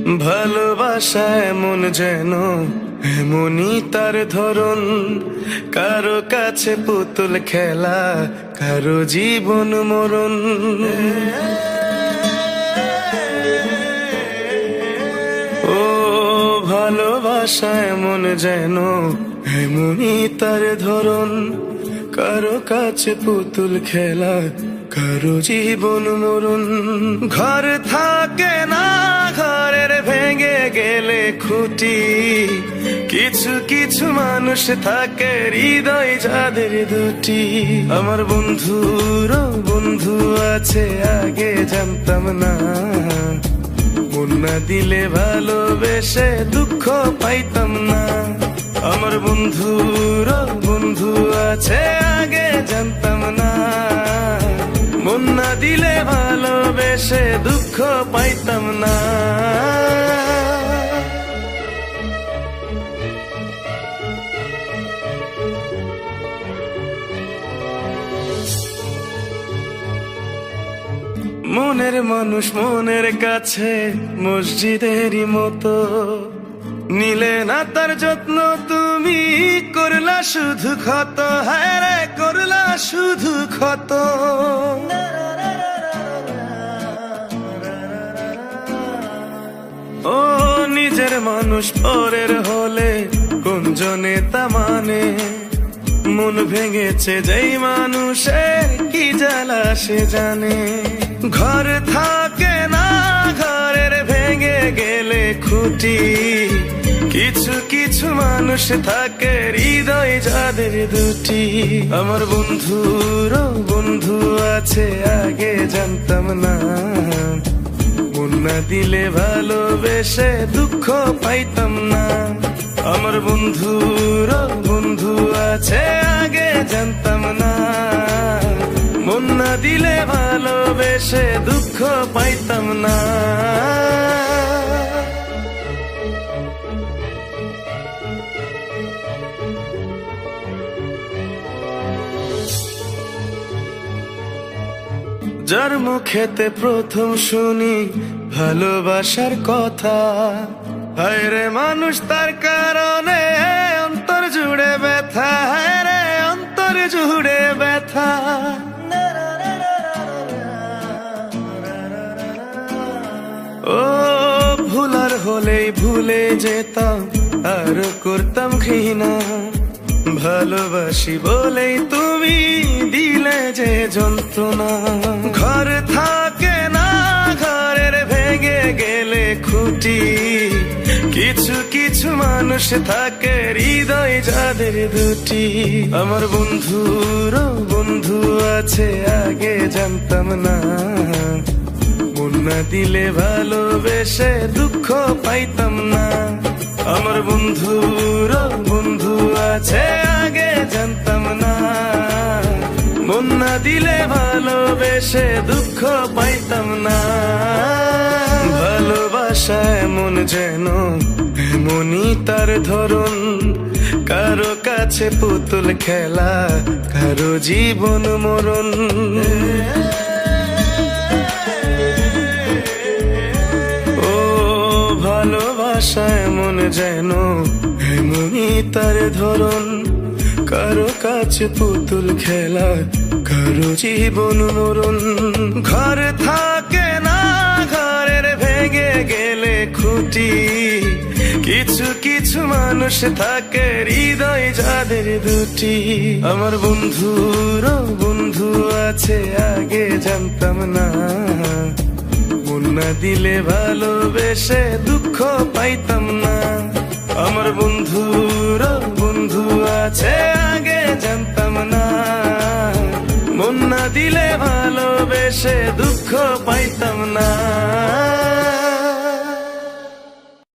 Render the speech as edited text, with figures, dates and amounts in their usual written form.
ভালোবাসা এমন যেন এমনই তার ধরন, কারো কাছে পুতুল খেলা, কারো জীবন মরণ। ও ভালোবাসা এমন যেন এমনই তার ধরন, কারো কাছে পুতুল খেলা, কারো জীবন মরণ। ঘর থাকে না, ঘরের ভেঙে গেলে খুঁটি, কিছু কিছু মানুষ থাকে হৃদয় যাদের দুটি। আমার বন্ধুর বন্ধু আছে আগে জানতাম না, মন না দিলে ভালোবেসে দুঃখ পাইতাম না। আমার বন্ধুর বন্ধু আছে আগে জানতাম না, মন না দিলে ভালোবেসে দুঃখ পাইতাম না। মনের মানুষ মনের কাছে মসজিদেরই মতো, নিলে না তার যত্ন তুমি করলা শুধু ক্ষত। হায় রে করলা শুধু ক্ষত। ও নিজের মানুষ পরের হলে কোন জনে তা মানে, মন ভেঙেছে যেই মানুষের কি জ্বালা সে জানে। ঘর থাকে না, ঘরের ভেঙে গেলে খুঁটি, কিছু কিছু মানুষ থাকে হৃদয় যাদের দুটি। আমার বন্ধুর বন্ধু আছে আগে জানতাম না, মন না দিলে ভালোবেসে দুঃখ পাইতাম না। আমার বন্ধুর বন্ধু আছে আগে জানতাম না, মন না দিলে ভালোবেসে দুঃখ পাইতাম না। যার মুখেতে প্রথম শুনি ভালোবাসার কথা, হায় রে মানুষ তার কারণে অন্তর জুড়ে ব্যথা। হায় রে অন্তর জুড়ে ব্যথা। ও ভুলার হলেই ভুলে যেতাম, আর করতাম ঘৃণা। ভালোবাসি বলেই তুমি দিলে যে যন্ত্রণা। ঘর থাকে না, ঘরের ভেঙে গেলে খুঁটি, কিছু কিছু মানুষ থাকে হৃদয় যাদের দুটি। আমার বন্ধুর বন্ধু আছে আগে জানতাম না, মন না দিলে ভালোবেসে দুঃখ পাইতাম না। আমার বন্ধুর বন্ধু আছে আগে জানতাম না, মন না দিলে ভালোবেসে দুঃখ পাইতাম না। ভালোবাসা এমন যেন এমনই তার ধরন, কারো কাছে পুতুল খেলা, কারো জীবন মরণ। ভালোবাসা এমন যেন এমনই তার ধরন, কারো কাছে পুতুল খেলা, কারো জীবন মরণ। ঘর থাকে না, ঘরের ভেঙে গেলে খুঁটি, কিছু কিছু মানুষ থাকে হৃদয় যাদের দুটি। আমার বন্ধুর বন্ধু আছে আগে জানতাম না, মন না দিলে ভালোবেসে দুঃখ পাইতাম না। আমার বন্ধুর বন্ধু আছে আগে জানতাম না, মন না দিলে ভালোবেসে দুঃখ পাইতাম না।